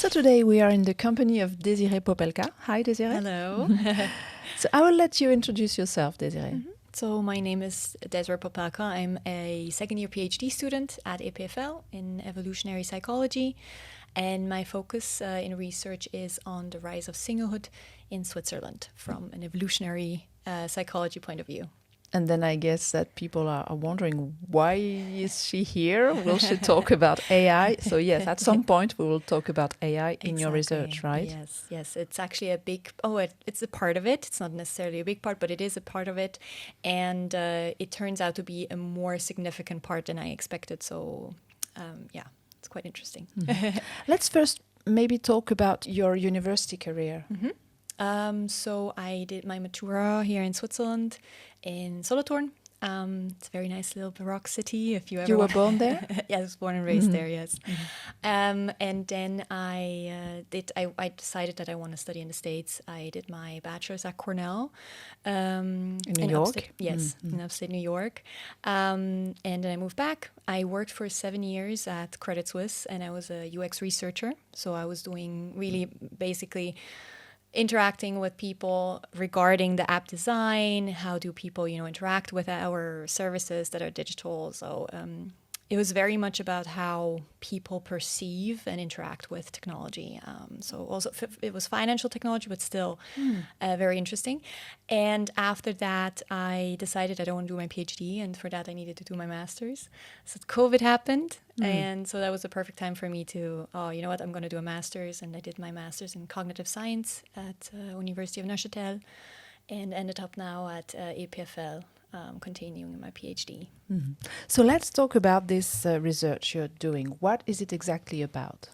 So today we are in the company of Desiree Popelka. Hi, Desiree. Hello. So I will let you introduce yourself, Desiree. So my name is Desiree Popelka. I'm a second-year PhD student at EPFL in evolutionary psychology, and my focus in research is on the rise of singlehood in Switzerland from an evolutionary psychology point of view. And then I guess that people are wondering, why is she here? Will she talk about AI? So yes, at some point we will talk about AI in your research, right? Yes. It's actually a big, it's a part of it. It's not necessarily a big part, but it is a part of it. And it turns out to be a more significant part than I expected. So it's quite interesting. Let's first maybe talk about your university career. So I did my matura here in Switzerland in Solothurn. It's a very nice little Baroque city. If you ever were born there? Yeah, I was born and raised there. Yes. And then I decided that I want to study in the States. I did my bachelor's at Cornell in New York. In upstate New York. And then I moved back. I worked for 7 years at Credit Suisse, and I was a UX researcher. So I was doing really basically interacting with people regarding the app design. How do people, interact with our services that are digital? So it was very much about how people perceive and interact with technology. So also it was financial technology, but still very interesting. And after that, I decided I don't want to do my PhD, and for that I needed to do my master's. So COVID happened, and so that was the perfect time for me to, you know what, I'm going to do a master's. And I did my master's in cognitive science at University of Neuchâtel, and ended up now at EPFL. Continuing my PhD. So let's talk about this research you're doing. What is it exactly about?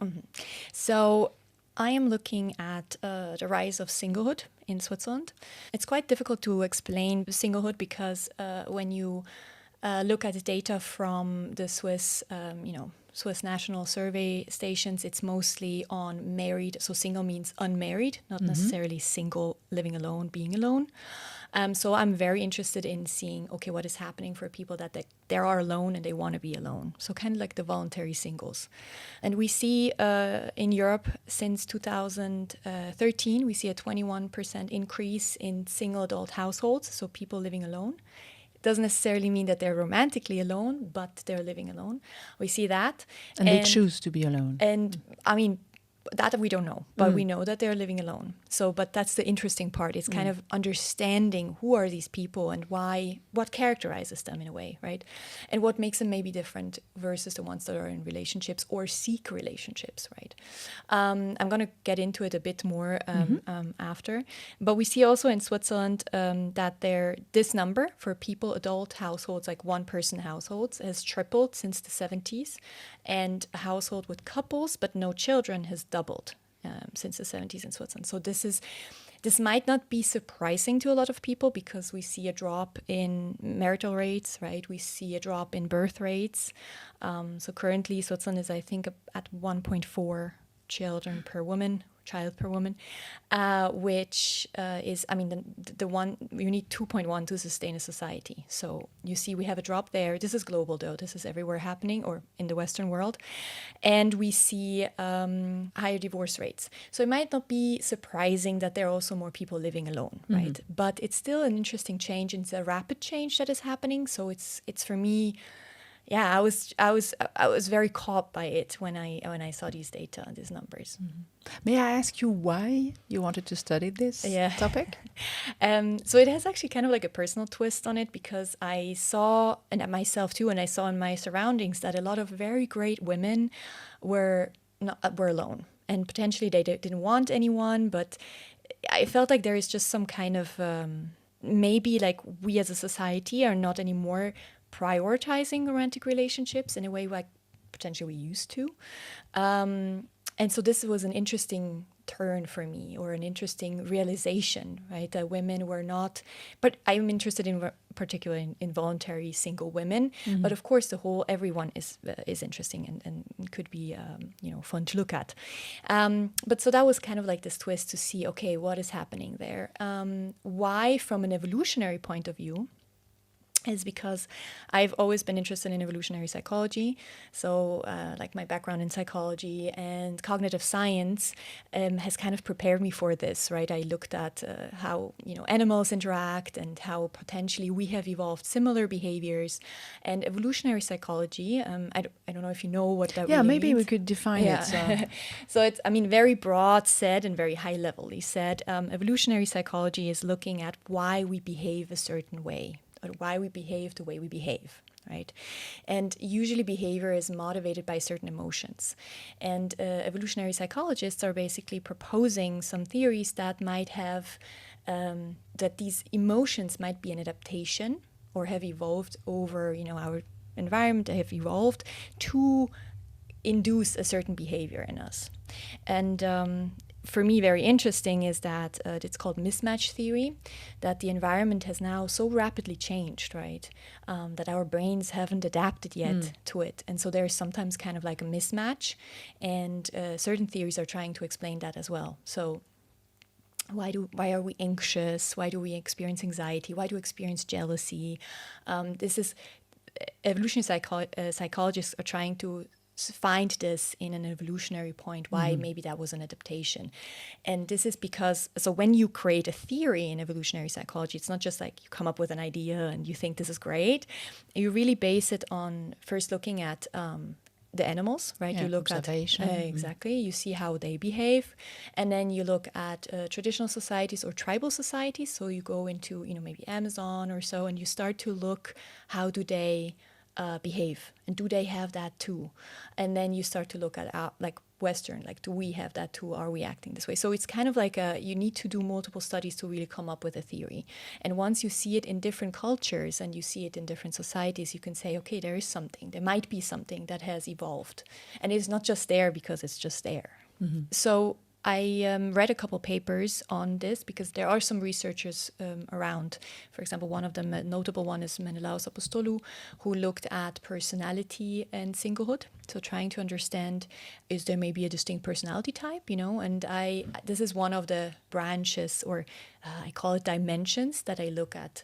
So I am looking at the rise of singlehood in Switzerland. It's quite difficult to explain singlehood because when you look at the data from the Swiss, Swiss national survey stations, it's mostly on married. So single means unmarried, not necessarily single, living alone, being alone. So I'm very interested in seeing, okay, what is happening for people that they are alone and they want to be alone. So kind of like the voluntary singles. And we see in Europe since 2013, we see a 21% increase in single adult households, so people living alone. It doesn't necessarily mean that they're romantically alone, but they're living alone. We see that. And they choose to be alone. And I mean, that we don't know, but we know that they're living alone. So, but that's the interesting part. It's kind of understanding who are these people and why, what characterizes them in a way, right? And what makes them maybe different versus the ones that are in relationships or seek relationships, right? I'm going to get into it a bit more after. But we see also in Switzerland that this number for people, adult households, like one-person households, has tripled since the 70s. And a household with couples but no children has doubled since the 70s in Switzerland. So this might not be surprising to a lot of people because we see a drop in marital rates, right? We see a drop in birth rates. So currently Switzerland is, I think, at 1.4 child per woman, which is, I mean, the one, you need 2.1 to sustain a society. So you see we have a drop there. This is global though. This is everywhere happening, or in the Western world. And we see higher divorce rates. So it might not be surprising that there are also more people living alone, right? But it's still an interesting change. It's a rapid change that is happening. So it's for me, yeah, I was very caught by it when I saw these data and these numbers. May I ask you why you wanted to study this topic? So it has actually kind of like a personal twist on it because I saw, and myself too, and I saw in my surroundings that a lot of very great women were alone, and potentially they didn't want anyone, but I felt like there is just some kind of maybe like we as a society are not anymore prioritizing romantic relationships in a way like potentially we used to. And so this was an interesting turn for me, or an interesting realization, right? That women were not, but I'm interested in particularly in voluntary single women. But of course, everyone is interesting and could be, fun to look at. But so that was kind of like this twist to see, okay, what is happening there? Why, from an evolutionary point of view, is because I've always been interested in evolutionary psychology. So like my background in psychology and cognitive science has kind of prepared me for this, right? I looked at how, animals interact and how potentially we have evolved similar behaviors. And evolutionary psychology, I don't know if you know what that really means. Yeah, maybe we could define it. So it's, very broad said and very high levelly said. Evolutionary psychology is looking at why we behave a certain way, or why we behave the way we behave, right? And usually behavior is motivated by certain emotions. And evolutionary psychologists are basically proposing some theories that might have, that these emotions might be an adaptation or have evolved over, our environment, have evolved to induce a certain behavior in us. And for me, very interesting is that it's called mismatch theory, that the environment has now so rapidly changed, right, that our brains haven't adapted yet to it. And so there's sometimes kind of like a mismatch, and certain theories are trying to explain that as well. So why are we anxious? Why do we experience anxiety? Why do we experience jealousy? This is evolutionary psychologists are trying to find this in an evolutionary point, why maybe that was an adaptation. And this is because, so when you create a theory in evolutionary psychology, it's not just like you come up with an idea and you think this is great. You really base it on first looking at the animals, right? Yeah, you look observation. at exactly, you see how they behave, and then you look at traditional societies or tribal societies. So you go into maybe Amazon or so, and you start to look, how do they behave, and do they have that too? And then you start to look at like Western, like, do we have that too? Are we acting this way? So it's kind of like you need to do multiple studies to really come up with a theory. And once you see it in different cultures and you see it in different societies, you can say, okay, there is something, there might be something that has evolved, and it's not just there because it's just there. So I read a couple papers on this because there are some researchers around. For example, one of them, a notable one, is Menelaos Apostolou, who looked at personality and singlehood. So trying to understand, is there maybe a distinct personality type, And this is one of the branches, or I call it dimensions, that I look at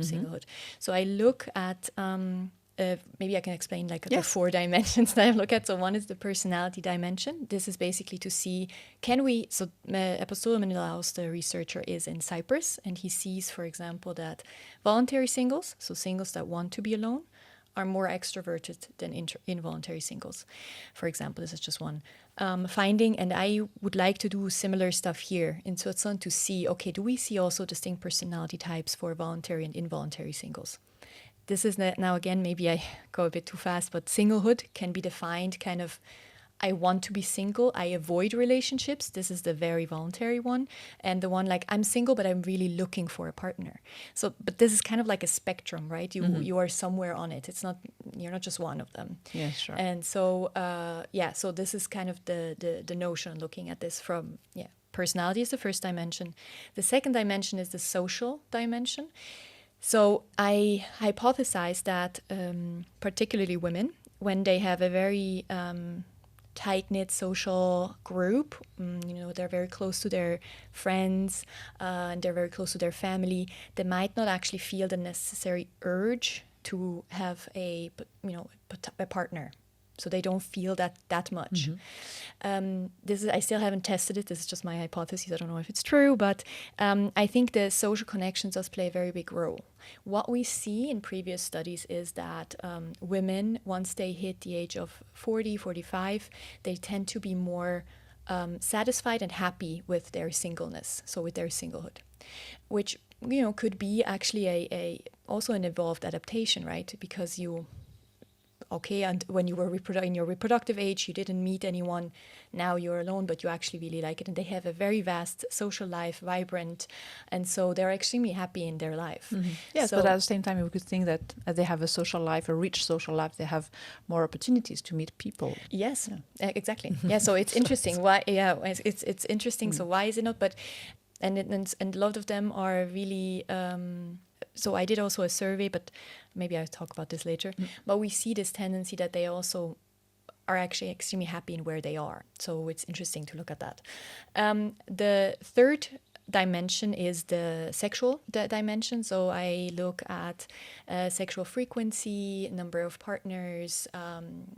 singlehood. So I look at... maybe I can explain the 4 dimensions that I look at. So one is the personality dimension. This is basically to see, Apostolou Menelaos, the researcher, is in Cyprus, and he sees, for example, that voluntary singles, so singles that want to be alone, are more extroverted than involuntary singles. For example, this is just one finding, and I would like to do similar stuff here in Switzerland to see, okay, do we see also distinct personality types for voluntary and involuntary singles? This is now, again, maybe I go a bit too fast, but singlehood can be defined kind of, I want to be single, I avoid relationships. This is the very voluntary one. And the one like, I'm single, but I'm really looking for a partner. So, but this is kind of like a spectrum, right? You are somewhere on it. You're not just one of them. Yeah, sure. And so, so this is kind of the notion, looking at this from, personality is the first dimension. The second dimension is the social dimension. So I hypothesize that particularly women, when they have a very tight-knit social group, they're very close to their friends and they're very close to their family, they might not actually feel the necessary urge to have a partner. So they don't feel that much. I still haven't tested it. This is just my hypothesis. I don't know if it's true, but I think the social connections does play a very big role. What we see in previous studies is that women, once they hit the age of 40, 45, they tend to be more satisfied and happy with their singleness, so with their singlehood, which could be actually also an evolved adaptation, right? Because and when you were in your reproductive age, you didn't meet anyone. Now you're alone, but you actually really like it. And they have a very vast social life, vibrant. And so they're extremely happy in their life. Yes, but at the same time, we could think that as they have a social life, a rich social life, they have more opportunities to meet people. Yes, exactly. Yeah, so it's interesting. Why? Yeah, it's interesting. So why is it not? But and a lot of them are really... So I did also a survey, but maybe I'll talk about this later. But we see this tendency that they also are actually extremely happy in where they are. So it's interesting to look at that. The third dimension is the sexual dimension. So I look at sexual frequency, number of partners,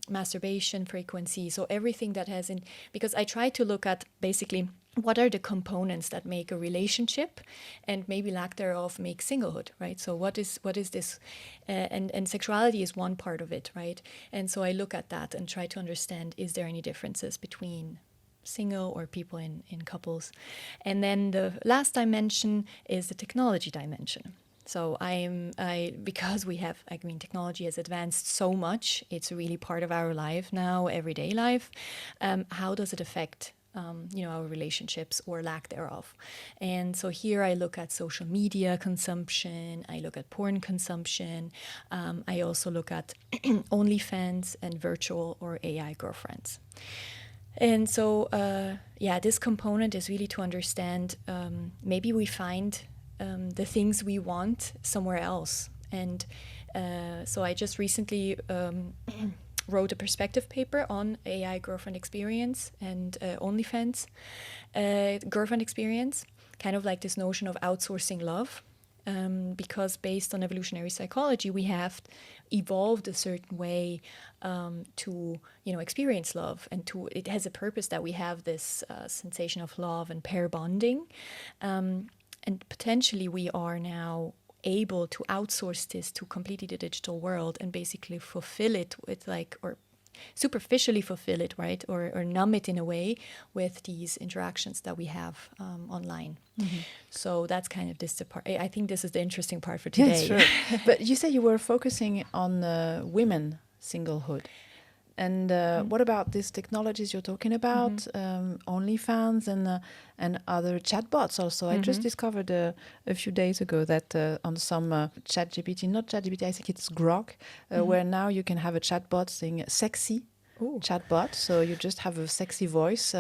masturbation frequency. So everything that has because I try to look at basically what are the components that make a relationship and maybe lack thereof make singlehood, right? So what is this? And sexuality is one part of it, right? And so I look at that and try to understand, is there any differences between single or people in couples? And then the last dimension is the technology dimension. So because technology has advanced so much, it's really part of our life now, everyday life. How does it affect our relationships or lack thereof? And so here I look at social media consumption, I look at porn consumption, I also look at OnlyFans and virtual or AI girlfriends. And so, this component is really to understand maybe we find the things we want somewhere else. And so I just recently wrote a perspective paper on AI girlfriend experience and OnlyFans girlfriend experience, kind of like this notion of outsourcing love. Because based on evolutionary psychology, we have evolved a certain way to experience love, and it has a purpose that we have this sensation of love and pair bonding, and potentially we are now able to outsource this to completely the digital world and basically fulfill it with or superficially fulfill it, right? Or numb it in a way with these interactions that we have online. Mm-hmm. So that's kind of this part. I think this is the interesting part for today. Yes, sure. But you said you were focusing on women singlehood. And what about these technologies you're talking about, OnlyFans and other chatbots also? I just discovered a few days ago that on some not ChatGPT, I think it's Grok, where now you can have a chatbot saying sexy. Ooh. Chatbot. So you just have a sexy voice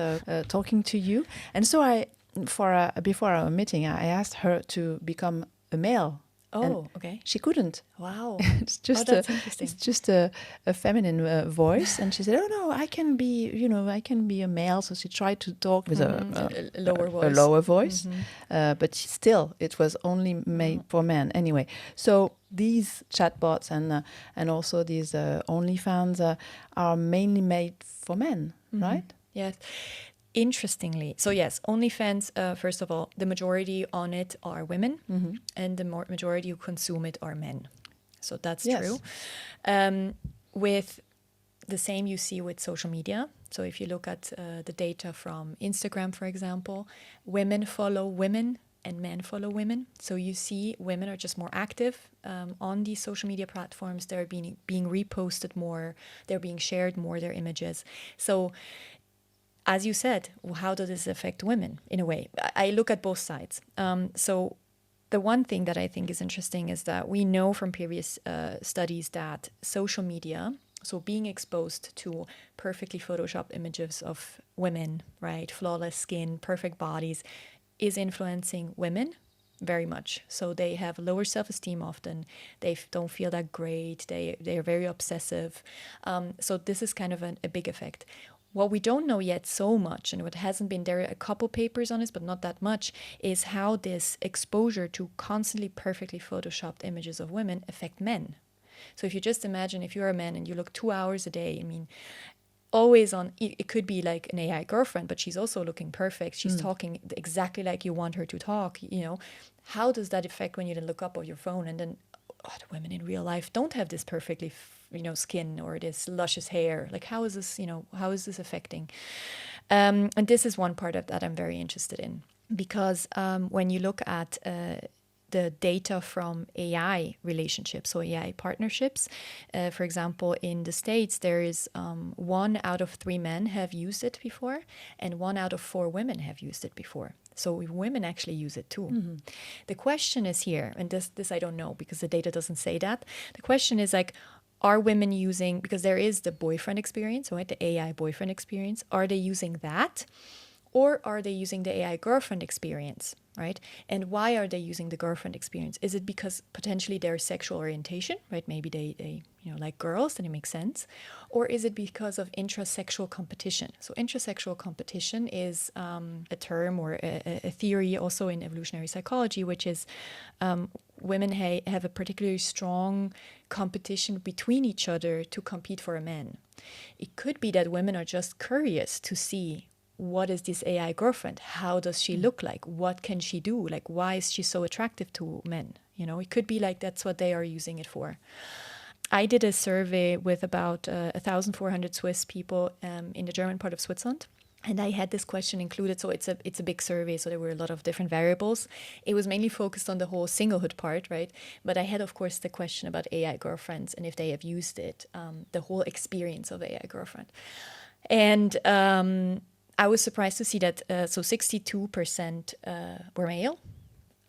talking to you. And so before our meeting, I asked her to become a male. Oh, okay. She couldn't. Wow. It's just interesting. It's just a feminine voice, and she said, "Oh no, I can be a male." So she tried to talk with a lower voice, but still, it was only made for men anyway. So these chatbots and also these OnlyFans are mainly made for men, right? Yes. Interestingly, so yes, OnlyFans, first of all, the majority on it are women, and the majority who consume it are men. So that's true. With the same you see with social media. So if you look at the data from Instagram, for example, women follow women and men follow women. So you see women are just more active on these social media platforms. They're being reposted more. They're being shared more, their images. So as you said, how does this affect women in a way? I look at both sides. So the one thing that I think is interesting is that we know from previous studies that social media, so being exposed to perfectly photoshopped images of women, right, flawless skin, perfect bodies, is influencing women very much. So they have lower self-esteem often. They don't feel that great. They are very obsessive. So this is kind of a big effect. What we don't know yet so much, and what hasn't been, there are a couple papers on this, but not that much, is how this exposure to constantly perfectly photoshopped images of women affect men. So if you just imagine if you're a man and you look 2 hours a day, I mean, always on, it could be like an AI girlfriend, but she's also looking perfect. She's talking exactly like you want her to talk, How does that affect when you then look up on your phone and then, the women in real life don't have this perfectly skin or this luscious hair? Like, how is this affecting? And this is one part of that I'm very interested in, because when you look at the data from AI relationships, so AI partnerships, for example, in the States, there is 1 out of 3 men have used it before, and 1 out of 4 women have used it before. So women actually use it too. Mm-hmm. The question is here, and this I don't know because the data doesn't say that. The question is like, are women using, because there is the boyfriend experience, right? The AI boyfriend experience. Are they using that? Or are they using the AI girlfriend experience, right? And why are they using the girlfriend experience? Is it because potentially their sexual orientation, right? Maybe they like girls, then it makes sense. Or is it because of intrasexual competition? So intrasexual competition is a term or a theory also in evolutionary psychology, which is women have a particularly strong competition between each other to compete for a man. It could be that women are just curious to see, what is this AI girlfriend? How does she look like? What can she do? Like, why is she so attractive to men? It could be like that's what they are using it for. I did a survey with about 1,400 Swiss people in the German part of Switzerland. And I had this question included, so it's a big survey, so there were a lot of different variables. It was mainly focused on the whole singlehood part, right? But I had, of course, the question about AI girlfriends and if they have used it, the whole experience of AI girlfriend. And I was surprised to see that, so 62% were male,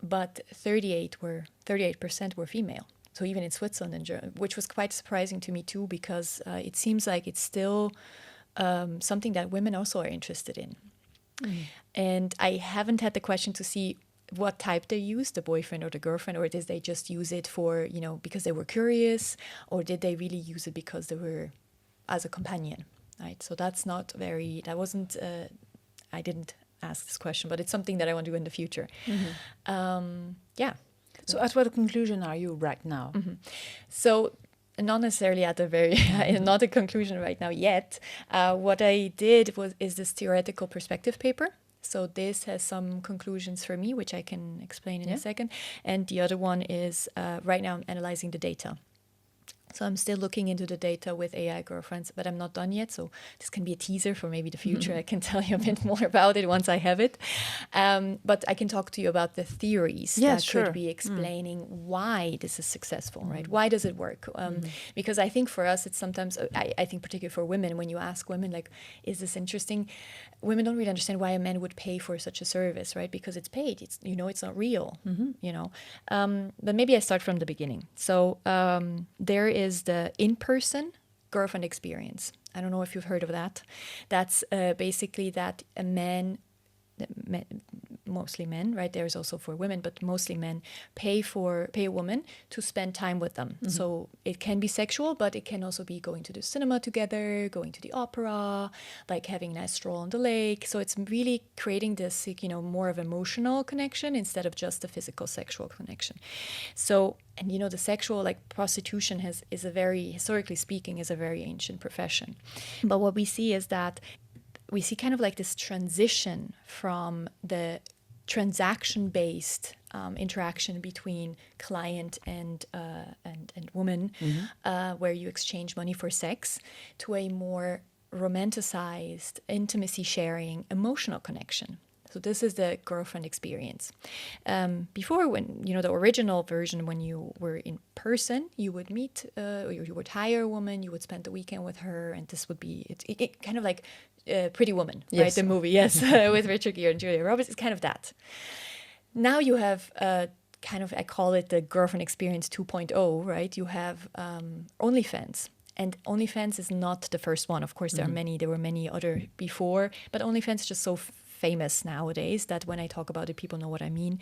but 38% were female. So even in Switzerland, which was quite surprising to me too, because it seems like it's still something that women also are interested in. And I haven't had the question to see what type they use, the boyfriend or the girlfriend, or did they just use it for, because they were curious, or did they really use it because they were as a companion, right? So I didn't ask this question, but it's something that I want to do in the future. Yeah. So at what conclusion are you right now? So not necessarily at not a conclusion right now yet. What I did is this theoretical perspective paper. So this has some conclusions for me, which I can explain in a second. And the other one is right now I'm analyzing the data. So I'm still looking into the data with AI girlfriends, but I'm not done yet. So this can be a teaser for maybe the future. I can tell you a bit more about it once I have it. But I can talk to you about the theories that could be explaining why this is successful, right? Why does it work? Because I think for us, it's sometimes, I think particularly for women, when you ask women, like, is this interesting? Women don't really understand why a man would pay for such a service, right? Because it's paid. It's it's not real, But maybe I start from the beginning. So there is the in-person girlfriend experience. I don't know if you've heard of that. That's basically that a man, mostly men, right? There's also for women, but mostly men pay a woman to spend time with them. So it can be sexual, but it can also be going to the cinema together, going to the opera, like having a nice stroll on the lake. So it's really creating this, more of emotional connection instead of just a physical sexual connection. So, and the sexual, like prostitution is a very, historically speaking, is a very ancient profession. But what we see is that we see kind of like this transition from the transaction-based interaction between client and woman, where you exchange money for sex, to a more romanticized, intimacy-sharing, emotional connection. So this is the girlfriend experience. Before, when, the original version, when you were in person, you would meet, or you would hire a woman, you would spend the weekend with her, and this would be, it kind of like Pretty Woman, right? The movie, with Richard Gere and Julia Roberts. It's kind of that. Now you have kind of, I call it the girlfriend experience 2.0, right? You have OnlyFans. And OnlyFans is not the first one. Of course, there were many other before, but OnlyFans is just so famous nowadays that when I talk about it, people know what I mean.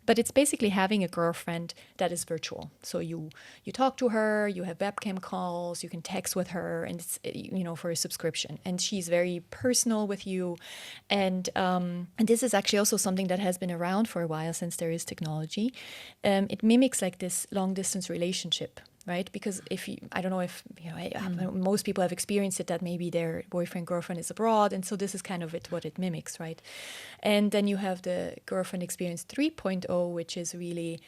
But it's basically having a girlfriend that is virtual. So you talk to her, you have webcam calls, you can text with her, and it's for a subscription. And she's very personal with you. And this is actually also something that has been around for a while, since there is technology. It mimics like this long distance relationship. Right? Because I don't know if, most people have experienced it, that maybe their boyfriend, girlfriend is abroad. And so this is kind of what it mimics, right? And then you have the girlfriend experience 3.0, which is really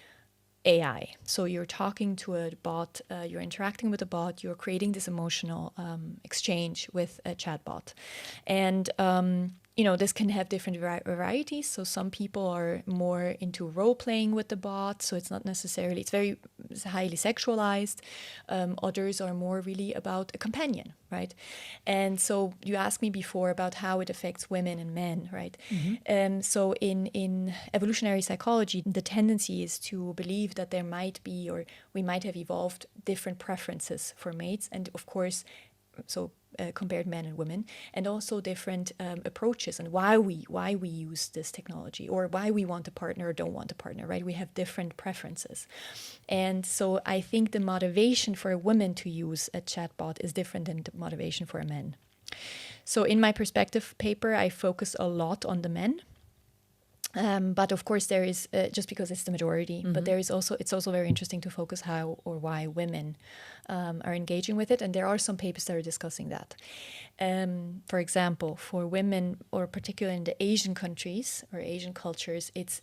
AI. So you're talking to a bot, you're interacting with a bot, you're creating this emotional exchange with a chatbot. And this can have different varieties. So some people are more into role playing with the bot. So it's not necessarily, it's highly sexualized. Others are more really about a companion, right? And so you asked me before about how it affects women and men, right? So in evolutionary psychology, the tendency is to believe that there might be, or we might have evolved different preferences for mates. And of course, so compared men and women, and also different approaches and why we use this technology, or why we want a partner or don't want a partner, right? We have different preferences. And so I think the motivation for a woman to use a chatbot is different than the motivation for a man. So in my perspective paper, I focus a lot on the men. But of course, there is just because it's the majority. But there is it's also very interesting to focus how or why women are engaging with it, and there are some papers that are discussing that. For example, for women, or particularly in the Asian countries or Asian cultures, it's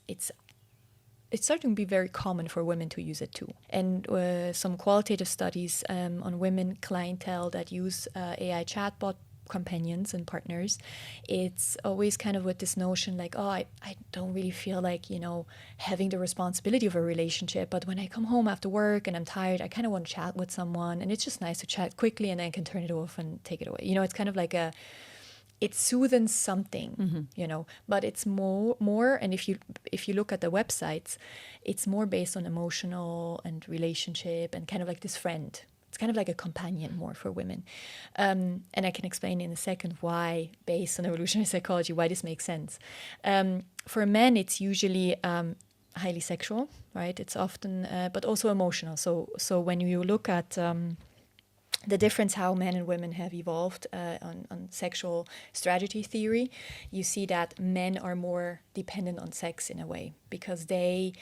starting to be very common for women to use it too. And some qualitative studies on women clientele that use AI chatbot companions and partners, it's always kind of with this notion like, oh, I don't really feel like, having the responsibility of a relationship, but when I come home after work and I'm tired, I kind of want to chat with someone, and it's just nice to chat quickly and then I can turn it off and take it away. It's kind of like it's soothing something, but it's more, and if you look at the websites, it's more based on emotional and relationship and kind of like this friend. It's kind of like a companion more for women. And I can explain in a second why, based on evolutionary psychology, why this makes sense. For men, it's usually highly sexual, right? It's often, but also emotional. So when you look at the difference how men and women have evolved on sexual strategy theory, you see that men are more dependent on sex in a way, because they,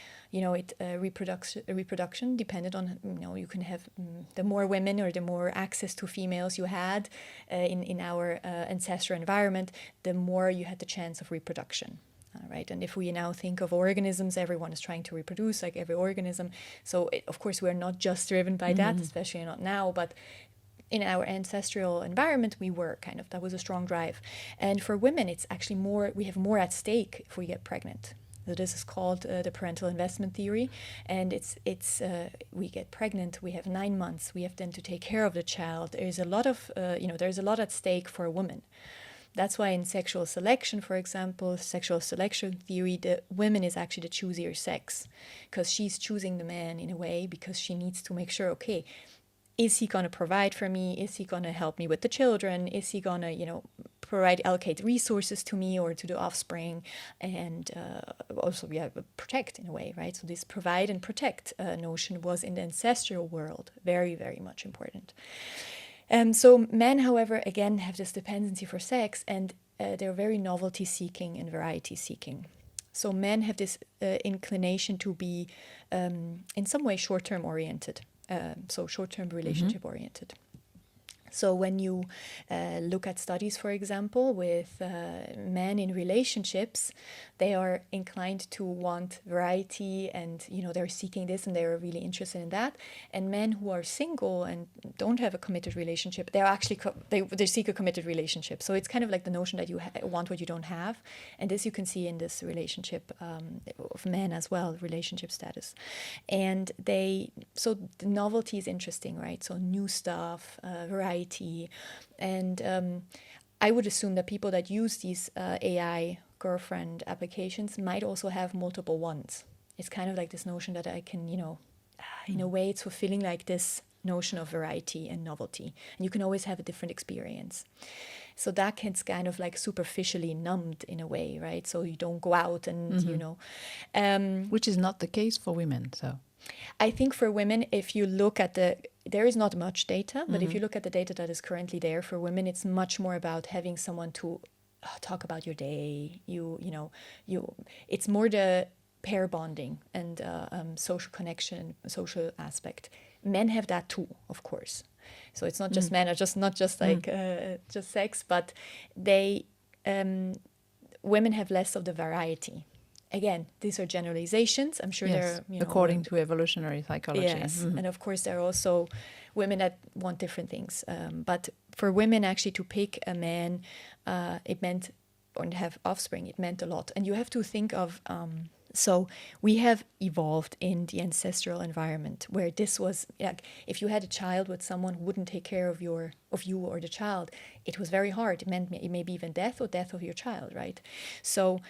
reproduction depended on, you can have the more women or the more access to females you had in our ancestral environment, the more you had the chance of reproduction. Right, and if we now think of organisms, everyone is trying to reproduce, like every organism. So of course we're not just driven by that, especially not now, but in our ancestral environment, we were that was a strong drive. And for women, it's actually we have more at stake if we get pregnant. So this is called the parental investment theory. And we get pregnant, we have 9 months, we have then to take care of the child. There's a lot of, there's a lot at stake for a woman. That's why in sexual selection, for example, sexual selection theory, the women is actually the choosier sex, because she's choosing the man in a way because she needs to make sure, okay, is he going to provide for me? Is he going to help me with the children? Is he going to, allocate resources to me or to the offspring? And also, protect in a way, right? So this provide and protect notion was in the ancestral world very, very much important. So men, however, again, have this dependency for sex, and they're very novelty-seeking and variety-seeking. So men have this inclination to be, in some way, short-term oriented. So short-term relationship oriented. So when you look at studies, for example, with men in relationships, they are inclined to want variety, and they're seeking this and they're really interested in that. And men who are single and don't have a committed relationship, they're actually they seek a committed relationship. So it's kind of like the notion that you want what you don't have, and this you can see in this relationship of men as well, relationship status. And so the novelty is interesting, right? So new stuff, variety, and I would assume that people that use these AI girlfriend applications might also have multiple ones. It's kind of like this notion that I can, in a way, it's fulfilling like this notion of variety and novelty, and you can always have a different experience. So that gets kind of like superficially numbed in a way, right? So you don't go out and which is not the case for women. So I think for women, if you look at there is not much data, but if you look at the data that is currently there for women, it's much more about having someone to talk about your day. It's more the pair bonding and social connection, social aspect. Men have that too, of course. So it's not just men, not just like just sex, but women have less of the variety. Again, these are generalizations. I'm sure yes, they're according to evolutionary psychology. Yes, and of course there are also women that want different things. But for women, actually, to pick a man, it meant, or to have offspring, it meant a lot. And you have to think of. So we have evolved in the ancestral environment where this was like, if you had a child with someone who wouldn't take care of you or the child, it was very hard. It meant maybe even death of your child, right? So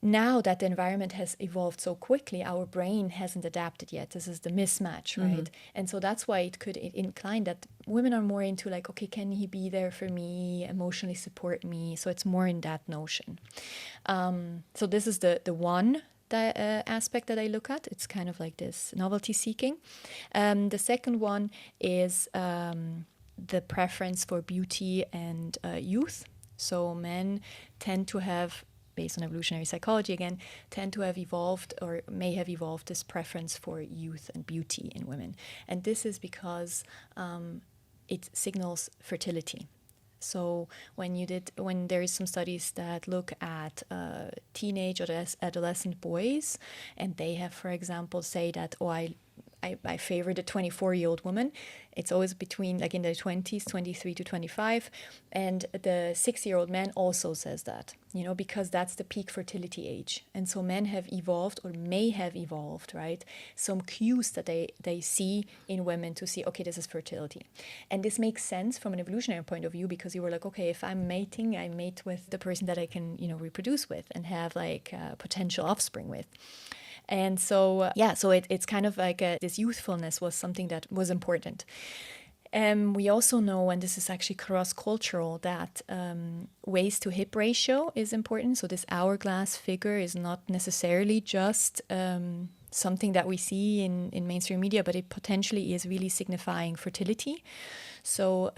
now that the environment has evolved so quickly, our brain hasn't adapted yet. This is the mismatch, right? And so that's why it could incline that women are more into like, okay, can he be there for me, emotionally support me? So it's more in that notion. So this is the one aspect that I look at. It's kind of like this novelty seeking. The second one is the preference for beauty and youth. So men tend to have, based on evolutionary psychology again, tend to have evolved or may have evolved this preference for youth and beauty in women. And this is because it signals fertility. So when there is some studies that look at teenage or adolescent boys, and they have, for example, say that, I favor the 24-year-old woman. It's always between, like in their 20s, 23 to 25. And the 6-year-old man also says that, because that's the peak fertility age. And so men have evolved or may have evolved, right? Some cues that they see in women to see, okay, this is fertility. And this makes sense from an evolutionary point of view, because you were like, okay, if I'm mating, I mate with the person that I can, reproduce with and have like potential offspring with. And so, it's kind of like this youthfulness was something that was important. We also know, and this is actually cross-cultural, that waist to hip ratio is important. So this hourglass figure is not necessarily just something that we see in mainstream media, but it potentially is really signifying fertility. So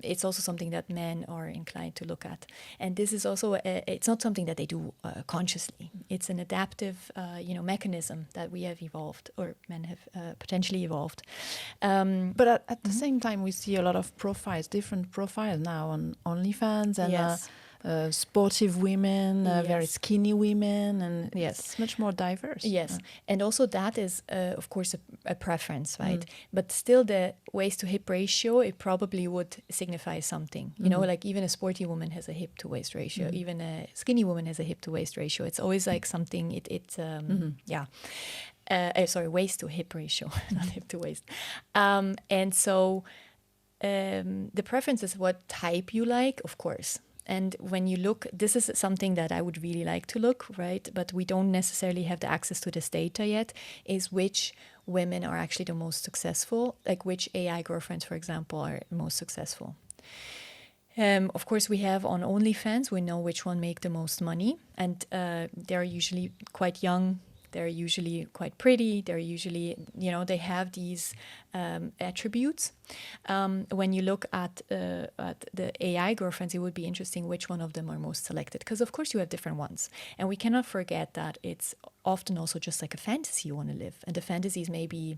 it's also something that men are inclined to look at. And this is also, it's not something that they do consciously. It's an adaptive, mechanism that we have evolved, or men have potentially evolved. But at the same time, we see a lot of profiles, different profiles now on OnlyFans, and Yes. Sportive women, very skinny women, and Yes. it's much more diverse. Yes, and also that is, of course, a preference, right? But still, the waist to hip ratio, it probably would signify something. Like even a sporty woman has a hip to waist ratio. Even a skinny woman has a hip to waist ratio. It's always like something. Waist to hip ratio, not hip to waist. And so the preference is what type you like, of course. And when you look, this is something that I would really like to look, right? But we don't necessarily have the access to this data yet, is which women are actually the most successful, like which AI girlfriends, for example, are most successful. Of course, we have on OnlyFans, we know which one make the most money, and they're usually quite young. They're usually quite pretty. They're usually, they have these attributes. When you look at the AI girlfriends, it would be interesting which one of them are most selected. Because, of course, you have different ones. And we cannot forget that it's often also just like a fantasy you want to live. And the fantasies may be,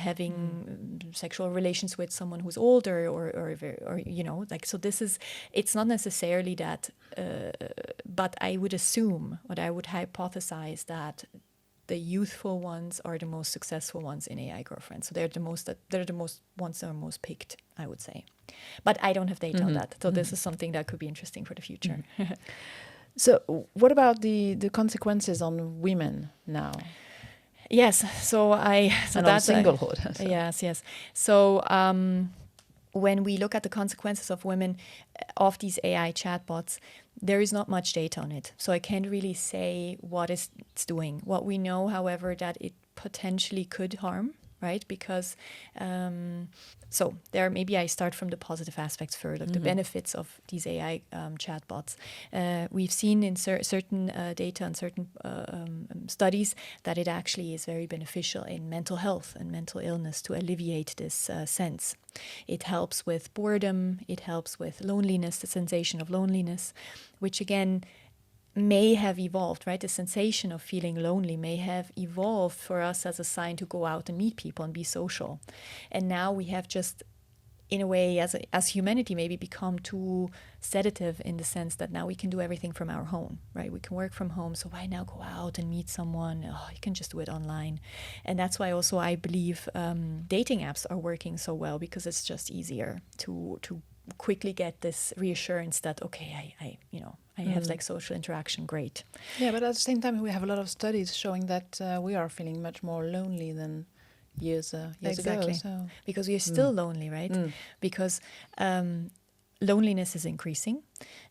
having sexual relations with someone who's older or so this is, it's not necessarily that, but I would assume, or I would hypothesize that the youthful ones are the most successful ones in AI girlfriends. So they're the most ones that are most picked, I would say. But I don't have data on that. So this is something that could be interesting for the future. So what about the consequences on women now? Yes, so that's singlehood. Yes. So when we look at the consequences of women of these AI chatbots, there is not much data on it. So I can't really say what it's doing. What we know, however, that it potentially could harm, right? Because maybe I start from the positive aspects first, like the benefits of these AI chatbots. We've seen in certain data and certain studies that it actually is very beneficial in mental health and mental illness to alleviate this sense. It helps with boredom. It helps with loneliness, the sensation of loneliness, which again may have evolved, right? The sensation of feeling lonely may have evolved for us as a sign to go out and meet people and be social. And now we have just, in a way, as humanity, maybe become too sedative in the sense that now we can do everything from our home, right? We can work from home, so why now go out and meet someone? Oh, you can just do it online. And that's why also I believe dating apps are working so well, because it's just easier to quickly get this reassurance that, okay, I have like social interaction, great. Yeah, but at the same time, we have a lot of studies showing that we are feeling much more lonely than years exactly. ago. So. Because we are still lonely, right? Because loneliness is increasing.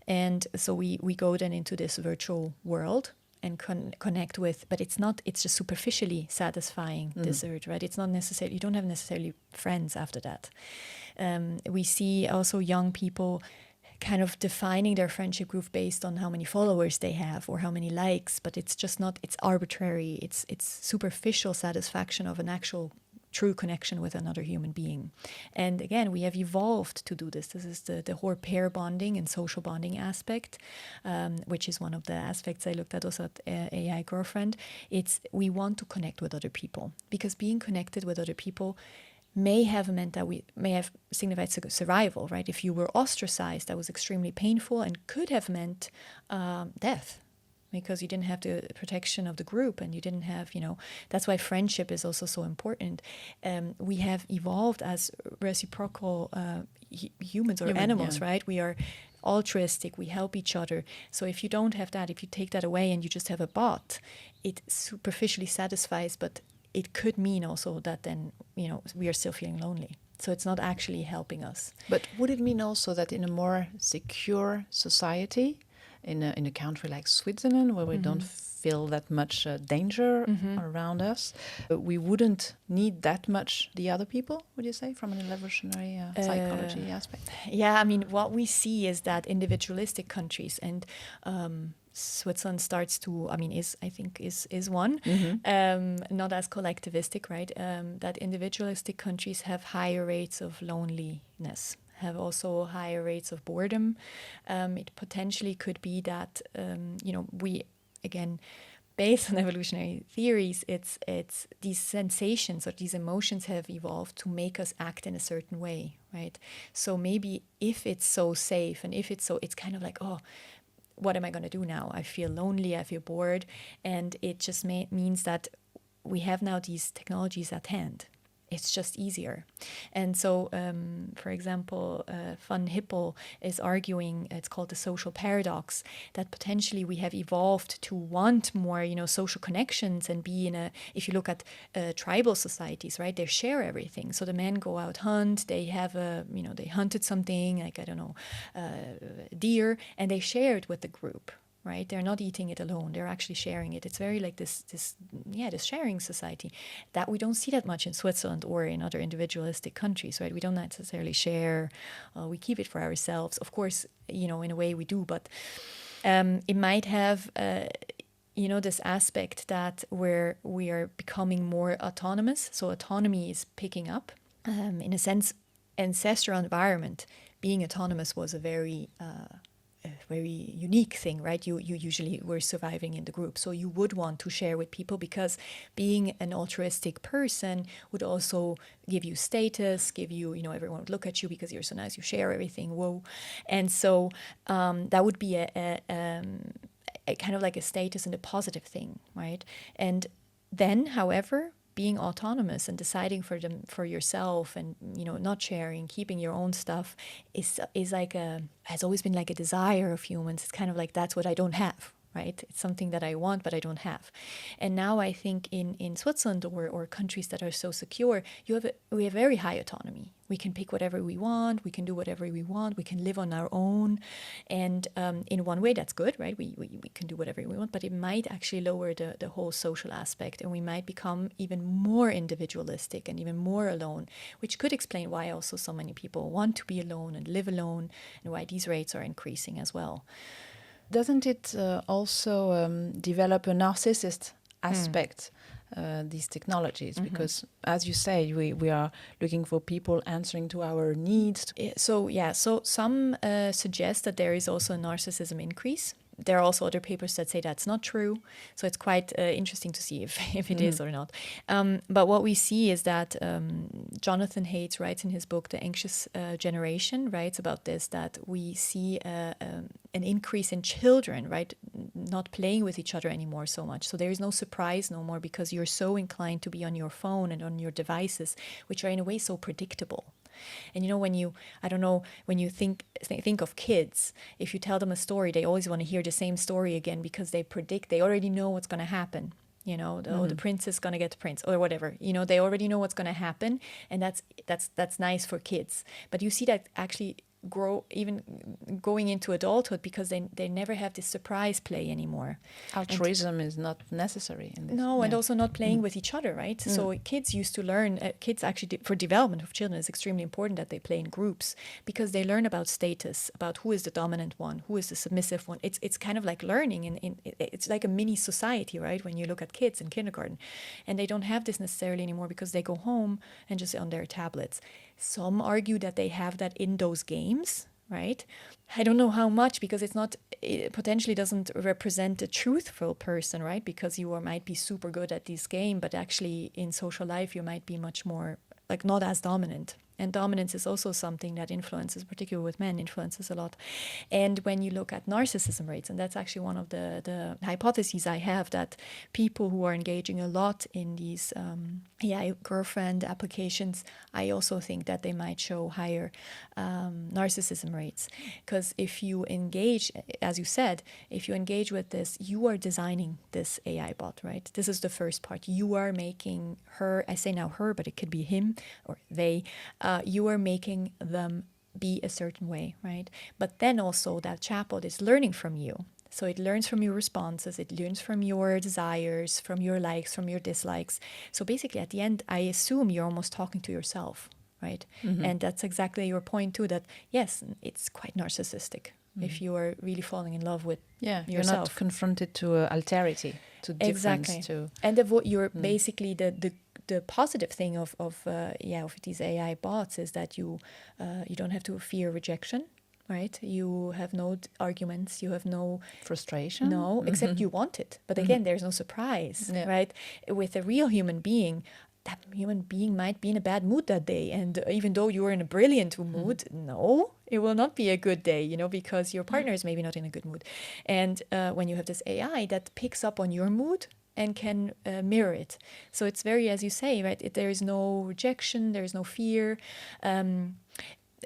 And so we go then into this virtual world and connect with, but it's just superficially satisfying this urge, right? It's not necessarily, you don't have necessarily friends after that. We see also young people kind of defining their friendship group based on how many followers they have or how many likes, but it's just not, it's arbitrary, it's superficial satisfaction of an actual true connection with another human being. And again, we have evolved to do this. This is the whole pair bonding and social bonding aspect, which is one of the aspects I looked at also at AI Girlfriend. We want to connect with other people, because being connected with other people may have meant that we may have signified survival, right? If you were ostracized, that was extremely painful and could have meant death, because you didn't have the protection of the group and you didn't have, that's why friendship is also so important. We have evolved as reciprocal humans or animals, right? We are altruistic, we help each other. So if you don't have that, if you take that away and you just have a bot, it superficially satisfies, but it could mean also that then, we are still feeling lonely. So it's not actually helping us. But would it mean also that in a more secure society, in a country like Switzerland, where we don't feel that much danger around us, we wouldn't need that much the other people, would you say, from an evolutionary psychology aspect? Yeah, I mean, what we see is that individualistic countries, and Switzerland starts to, is one, not as collectivistic, right? That individualistic countries have higher rates of loneliness, have also higher rates of boredom. It potentially could be that, we, again, based on evolutionary theories, it's these sensations or these emotions have evolved to make us act in a certain way, right? So maybe if it's so safe and if it's kind of like, oh, what am I going to do now? I feel lonely, I feel bored, and it just means that we have now these technologies at hand. It's just easier. And so, for example, Van Hippel is arguing, it's called the social paradox, that potentially we have evolved to want more, social connections and be if you look at tribal societies, right, they share everything. So the men go out hunt, they have they hunted something, like, I don't know, deer, and they share it with the group. Right, they're not eating it alone; they're actually sharing it. It's very like this sharing society that we don't see that much in Switzerland or in other individualistic countries. Right, we don't necessarily share; we keep it for ourselves. Of course, in a way we do, but it might have this aspect that where we are becoming more autonomous. So autonomy is picking up. In a sense, ancestral environment, being autonomous was a very unique thing, right? You usually were surviving in the group, so you would want to share with people, because being an altruistic person would also give you status, give you, everyone would look at you because you're so nice, you share everything, whoa. And so that would be a kind of like a status and a positive thing, right? And then, however, being autonomous and deciding for yourself and not sharing, keeping your own stuff is like has always been like a desire of humans. It's kind of like, that's what I don't have, right? It's something that I want but I don't have. And now I think in Switzerland or countries that are so secure, we have very high autonomy. We can pick whatever we want, we can do whatever we want, we can live on our own. And in one way that's good, right? We can do whatever we want, but it might actually lower the whole social aspect, and we might become even more individualistic and even more alone, which could explain why also so many people want to be alone and live alone, and why these rates are increasing as well. Doesn't it also develop a narcissist aspect, these technologies? Because, as you say, we are looking for people answering to our needs. So some suggest that there is also a narcissism increase. There are also other papers that say that's not true. So it's quite interesting to see if it is or not. But what we see is that Jonathan Haidt writes in his book, The Anxious Generation, writes about this, that we see an increase in children, right, not playing with each other anymore so much. So there is no surprise no more, because you're so inclined to be on your phone and on your devices, which are in a way so predictable. And when you think of kids, if you tell them a story, they always want to hear the same story again, because they already know what's going to happen. The prince is going to get the prince or whatever. They already know what's going to happen, and that's nice for kids. But you see that actually even going into adulthood, because they never have this surprise play anymore. Altruism is not necessary in this. No, and also not playing with each other, right? So kids used to learn, kids actually, for development of children, it's extremely important that they play in groups, because they learn about status, about who is the dominant one, who is the submissive one. It's kind of like learning, it's like a mini society, right? When you look at kids in kindergarten, and they don't have this necessarily anymore because they go home and just sit on their tablets. Some argue that they have that in those games, right? I don't know how much, because it potentially doesn't represent a truthful person, right? Because you might be super good at this game, but actually in social life you might be much more, like, not as dominant. And dominance is also something that influences, particularly with men, influences a lot. And when you look at narcissism rates, and that's actually one of the hypotheses I have, that people who are engaging a lot in these girlfriend applications, I also think that they might show higher narcissism rates. Because if you engage, as you said, if you engage with this, you are designing this AI bot, right? This is the first part. You are making her, I say now her, but it could be him or they, you are making them be a certain way, right? But then also that chatbot is learning from you. So it learns from your responses, it learns from your desires, from your likes, from your dislikes. So basically at the end, I assume you're almost talking to yourself, right? And that's exactly your point too, that yes, it's quite narcissistic if you are really falling in love with yourself. You're not confronted to alterity, to difference. Exactly. And you're basically the positive thing of these AI bots is that you don't have to fear rejection, right? You have no arguments, you have no frustration. No, except you want it. But again, there's no surprise, right? With a real human being, that human being might be in a bad mood that day, and even though you're in a brilliant mood, no, it will not be a good day, because your partner is maybe not in a good mood. And when you have this AI that picks up on your mood and can mirror it. So it's very, as you say, right, there is no rejection, there is no fear.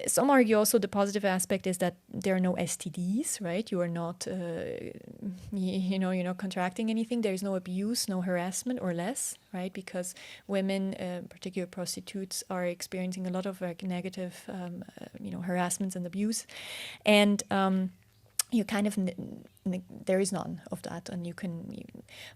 Some argue also the positive aspect is that there are no STDs, right? You are not, you're not contracting anything. There is no abuse, no harassment or less, right? Because women, particularly prostitutes, are experiencing a lot of negative, harassments and abuse. And you kind of, there is none of that. And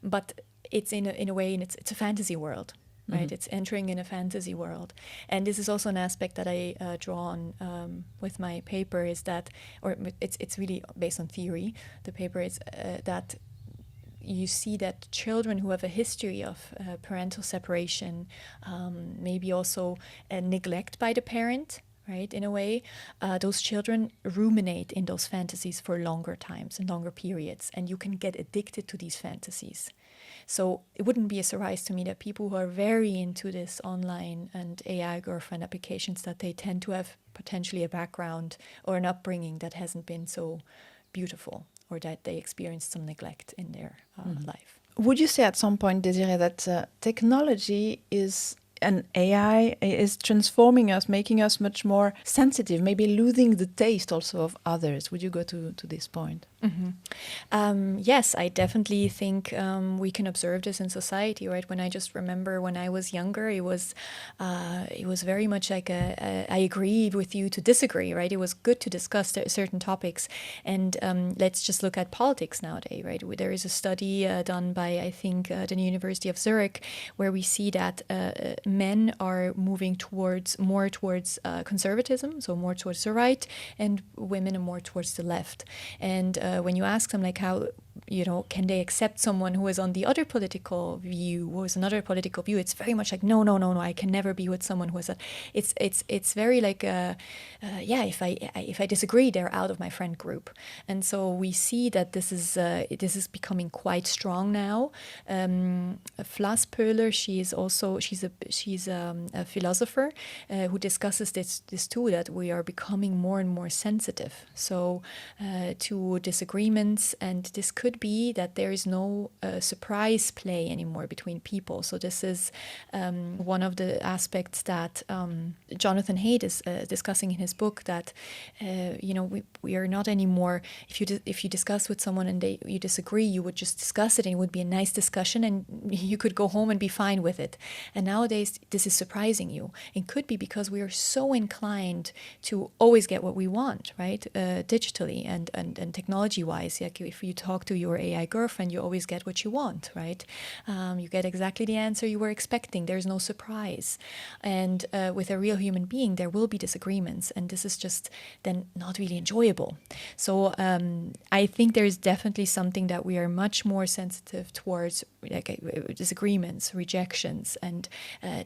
but it's in a way, and it's a fantasy world. Right, it's entering in a fantasy world, and this is also an aspect that I draw on with my paper. Is that, or it's really based on theory. The paper is that you see that children who have a history of parental separation, maybe also neglect by the parent, right, in a way, those children ruminate in those fantasies for longer times and longer periods, and you can get addicted to these fantasies. So it wouldn't be a surprise to me that people who are very into this online and AI girlfriend applications, that they tend to have potentially a background or an upbringing that hasn't been so beautiful, or that they experienced some neglect in their life. Would you say at some point, Desiree, that technology and AI is transforming us, making us much more sensitive, maybe losing the taste also of others? Would you go to this point? Yes, I definitely think we can observe this in society, right? When I just remember when I was younger, it was very much like I agree with you to disagree, right? It was good to discuss certain topics. And let's just look at politics nowadays, right? There is a study done by, I think, the University of Zurich, where we see that men are moving more towards conservatism, so more towards the right, and women are more towards the left. And when you ask them, like, how, can they accept someone who is on the other political view, who is another political view, it's very much like, no, I can never be with someone who is it's very like, if I disagree, they're out of my friend group. And so we see that this is becoming quite strong now. Flas Pöhler, she's a philosopher who discusses this too, that we are becoming more and more sensitive. So to disagreements, and this could be that there is no surprise play anymore between people. So this is one of the aspects that Jonathan Haidt is discussing in his book, that we are not anymore, if you discuss with someone and you disagree, you would just discuss it and it would be a nice discussion and you could go home and be fine with it. And nowadays this is surprising you. It could be because we are so inclined to always get what we want, right? Digitally and technology wise. Like if you talk to your AI girlfriend, you always get what you want, right? You get exactly the answer you were expecting. There's no surprise. And with a real human being, there will be disagreements, and this is just then not really enjoyable. So I think there is definitely something that we are much more sensitive towards, like disagreements, rejections, and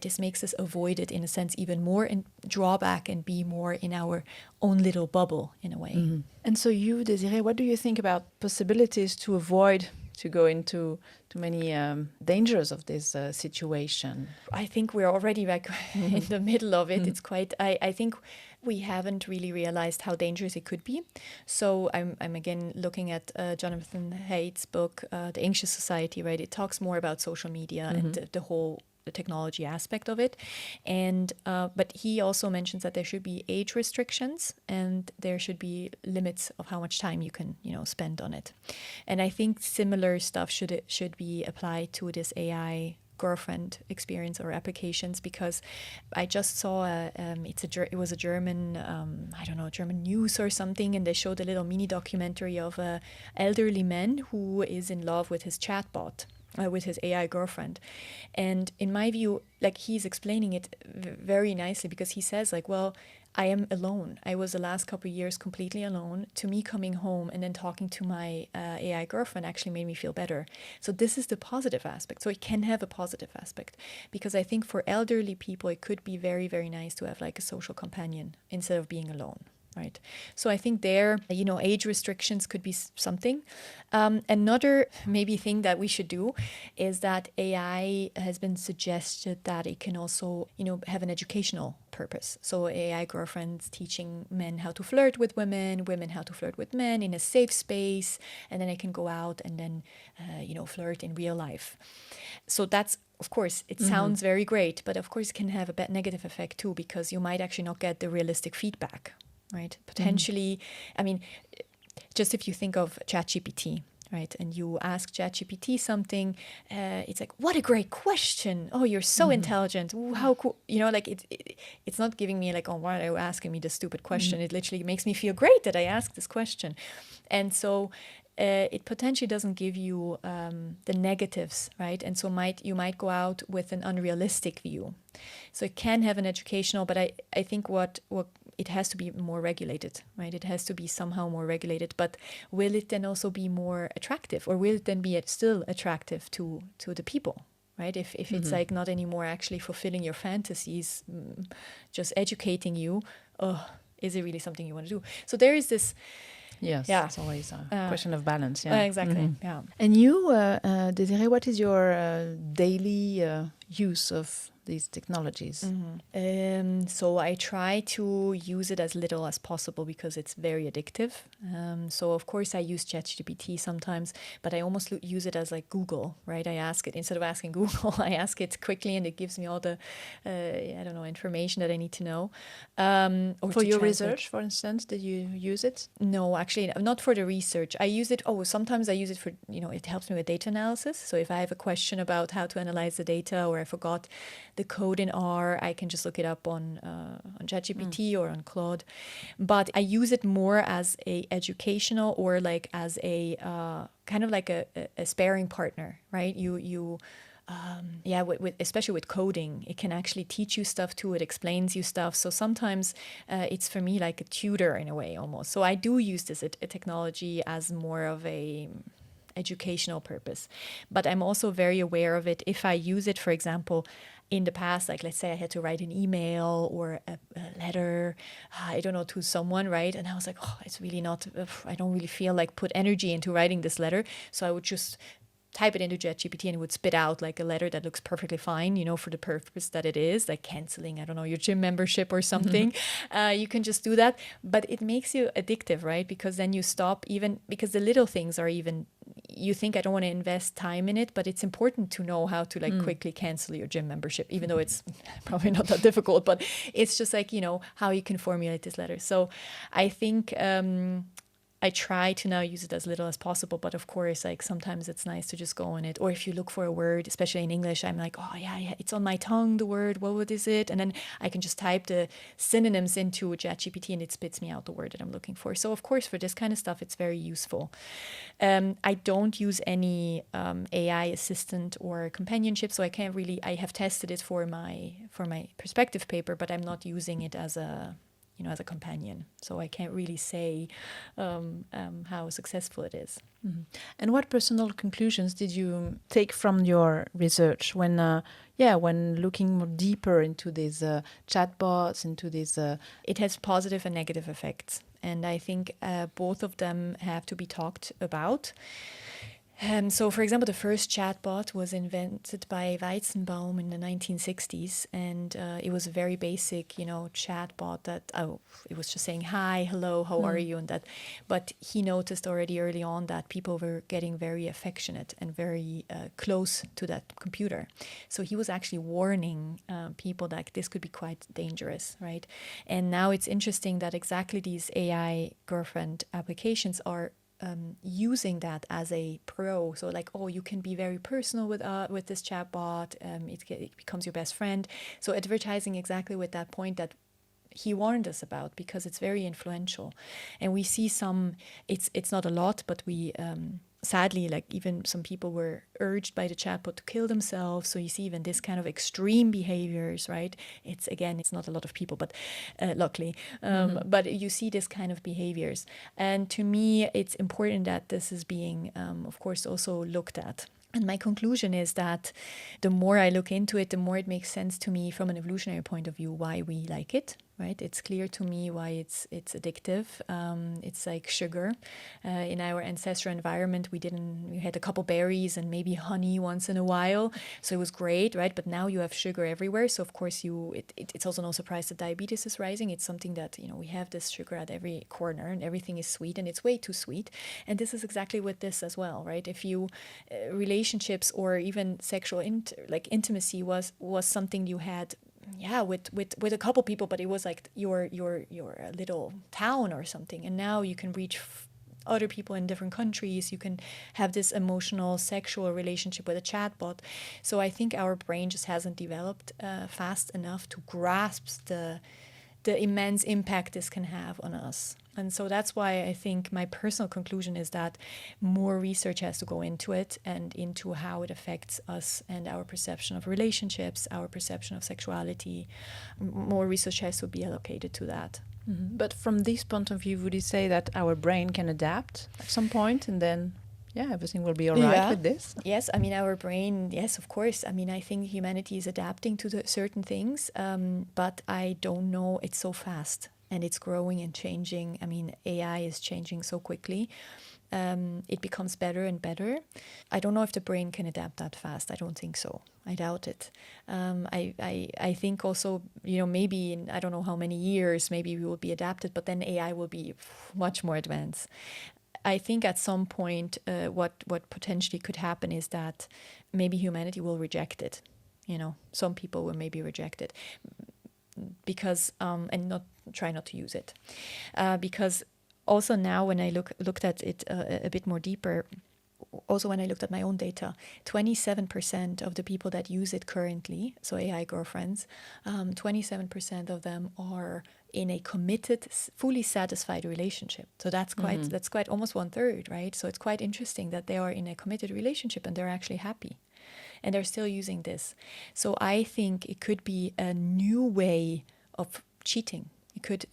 this makes us avoid it in a sense even more and draw back and be more in our own little bubble in a way. Mm-hmm. And so you, Desiree, what do you think about possibilities to avoid to go into too many dangers of this situation? I think we're already like in the middle of it. It's quite, I think we haven't really realized how dangerous it could be. So I'm again looking at Jonathan Haidt's book, The Anxious Society, right? It talks more about social media and the technology aspect of it. And but he also mentions that there should be age restrictions and there should be limits of how much time you can, spend on it. And I think similar stuff should be applied to this AI girlfriend experience or applications, because I just saw it was a German German news or something, and they showed a little mini documentary of a elderly man who is in love with his chatbot, with his AI girlfriend. And in my view, like, he's explaining it very nicely, because he says, like, well, I am alone. I was the last couple of years completely alone. To me, coming home and then talking to my AI girlfriend actually made me feel better. So this is the positive aspect. So it can have a positive aspect, because I think for elderly people, it could be very, very nice to have like a social companion instead of being alone. Right. So I think there, age restrictions could be something. Another maybe thing that we should do is that AI has been suggested that it can also, have an educational purpose. So AI girlfriends teaching men how to flirt with women, women how to flirt with men in a safe space, and then they can go out and then, flirt in real life. So that's, of course, it sounds very great, but of course it can have a negative effect too, because you might actually not get the realistic feedback. Right. Potentially, I mean, just if you think of ChatGPT, right, and you ask ChatGPT something, it's like, what a great question. Oh, you're so intelligent. Ooh, how cool. It's not giving me like, oh, why are you asking me this stupid question? It literally makes me feel great that I asked this question. And so it potentially doesn't give you the negatives, right? And so you might go out with an unrealistic view. So it can have an educational, but I think what it has to be more regulated, right? It has to be somehow more regulated. But will it then also be more attractive, or will it then be still attractive to the people, right? If it's like not anymore actually fulfilling your fantasies, just educating you, is it really something you want to do? So there is this. Yes, it's always a question of balance. Yeah, exactly. Yeah. And you, Desiree, what is your daily use of these technologies? So I try to use it as little as possible, because it's very addictive. So of course I use ChatGPT sometimes, but I almost use it as like Google, right? I ask it, instead of asking Google, I ask it quickly, and it gives me all the, information that I need to know. Or for your research, for instance, did you use it? No, actually, not for the research. I use it. Sometimes I use it for, it helps me with data analysis. So if I have a question about how to analyze the data, or I forgot the code in R, I can just look it up on ChatGPT or on Claude. But I use it more as a educational, or like as a kind of like a sparring partner, right? Especially with coding, it can actually teach you stuff too. It explains you stuff. So sometimes it's for me like a tutor in a way, almost. So I do use this technology as more of a educational purpose. But I'm also very aware of it. If I use it, for example, in the past, like let's say I had to write an email or a letter, to someone, right? And I was like, it's really not, I don't really feel like put energy into writing this letter. So I would just type it into ChatGPT and it would spit out like a letter that looks perfectly fine, for the purpose that it is, like canceling, your gym membership or something. You can just do that. But it makes you addictive, right? Because then you stop, even because the little things are even, you think I don't want to invest time in it, but it's important to know how to like quickly cancel your gym membership, even though it's probably not that difficult, but it's just like, how you can formulate this letter. So I think I try to now use it as little as possible, but of course, like sometimes it's nice to just go on it. Or if you look for a word, especially in English, I'm like, oh yeah, it's on my tongue, the word, what is it? And then I can just type the synonyms into ChatGPT and it spits me out the word that I'm looking for. So of course, for this kind of stuff, it's very useful. I don't use any AI assistant or companionship, so I can't really, I have tested it for my perspective paper, but I'm not using it as a companion. So I can't really say how successful it is. Mm-hmm. And what personal conclusions did you take from your research when looking more deeper into these chatbots, into these... It has positive and negative effects. And I think both of them have to be talked about. So, for example, the first chatbot was invented by Weizenbaum in the 1960s, and it was a very basic, chatbot that it was just saying hi, hello, how are you, and that. But he noticed already early on that people were getting very affectionate and very close to that computer. So he was actually warning people that this could be quite dangerous, right? And now it's interesting that exactly these AI girlfriend applications are using that as a pro. So like, you can be very personal with this chatbot. It becomes your best friend. So advertising exactly with that point that he warned us about, because it's very influential. And we see it's not a lot, but we sadly, like even some people were urged by the chatbot to kill themselves. So you see even this kind of extreme behaviors, right? It's not a lot of people, but luckily, but you see this kind of behaviors. And to me, it's important that this is being, of course, also looked at. And my conclusion is that the more I look into it, the more it makes sense to me from an evolutionary point of view why we like it, right? It's clear to me why it's addictive. It's like sugar. In our ancestral environment, we had a couple berries and maybe honey once in a while. So it was great, right? But now you have sugar everywhere. So of course it's also no surprise that diabetes is rising. It's something that, we have this sugar at every corner and everything is sweet and it's way too sweet. And this is exactly with this as well, right? If you relationships or even sexual intimacy was something you had with a couple people, but it was like your little town or something, and now you can reach other people in different countries. You can have this emotional sexual relationship with a chatbot. So I think our brain just hasn't developed fast enough to grasp the immense impact this can have on us. And so that's why I think my personal conclusion is that more research has to go into it and into how it affects us and our perception of relationships, our perception of sexuality. More research has to be allocated to that. Mm-hmm. But from this point of view, would you say that our brain can adapt at some point and then everything will be all right with this? Yes, I mean, our brain, yes, of course. I mean, I think humanity is adapting to certain things, but I don't know, it's so fast and it's growing and changing. I mean, AI is changing so quickly. It becomes better and better. I don't know if the brain can adapt that fast. I don't think so. I doubt it. I think also, maybe in I don't know how many years, maybe we will be adapted, but then AI will be much more advanced. I think at some point, what potentially could happen is that maybe humanity will reject it. Some people will maybe reject it because and not try not to use it, because also now when I looked at it a bit more deeper. Also, when I looked at my own data, 27% of the people that use it currently, so AI girlfriends, 27% of them are in a committed, fully satisfied relationship. So that's quite almost 1/3, right? So it's quite interesting that they are in a committed relationship and they're actually happy, and they're still using this. So I think it could be a new way of cheating. It could,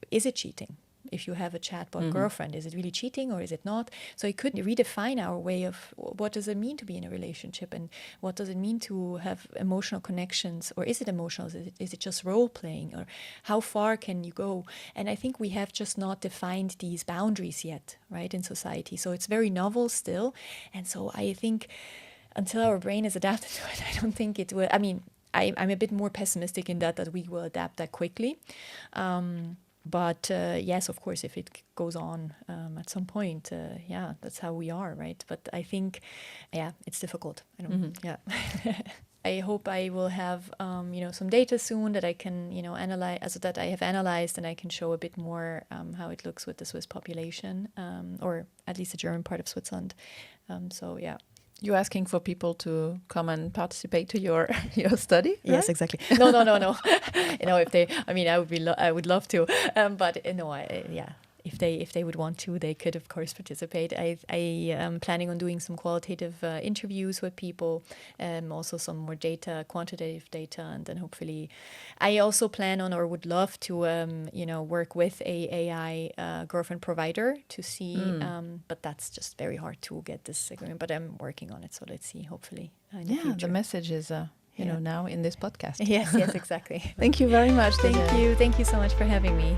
is it cheating? If you have a chatbot girlfriend, is it really cheating or is it not? So it could redefine our way of what does it mean to be in a relationship and what does it mean to have emotional connections, or is it emotional? Is it just role playing, or how far can you go? And I think we have just not defined these boundaries yet, right, in society. So it's very novel still. And so I think until our brain is adapted to it, I don't think it will. I mean, I'm a bit more pessimistic in that we will adapt that quickly. But yes, of course, if it goes on at some point, yeah, that's how we are, right? But I think, yeah, it's difficult. I don't, yeah. I hope I will have, some data soon that I can, analyze, also that I have analyzed, and I can show a bit more how it looks with the Swiss population, or at least the German part of Switzerland. So yeah. You're asking for people to come and participate to your study, right? Yes, exactly. No. If they, I would love to, but yeah. If they would want to, they could of course participate. I am planning on doing some qualitative interviews with people, also some more data, quantitative data, and then hopefully, I also plan on or would love to work with a AI girlfriend provider to see, but that's just very hard to get this agreement. But I'm working on it, so let's see. Hopefully, in the future. The message is now in this podcast. Yes, exactly. Thank you very much. Thank you so much for having me.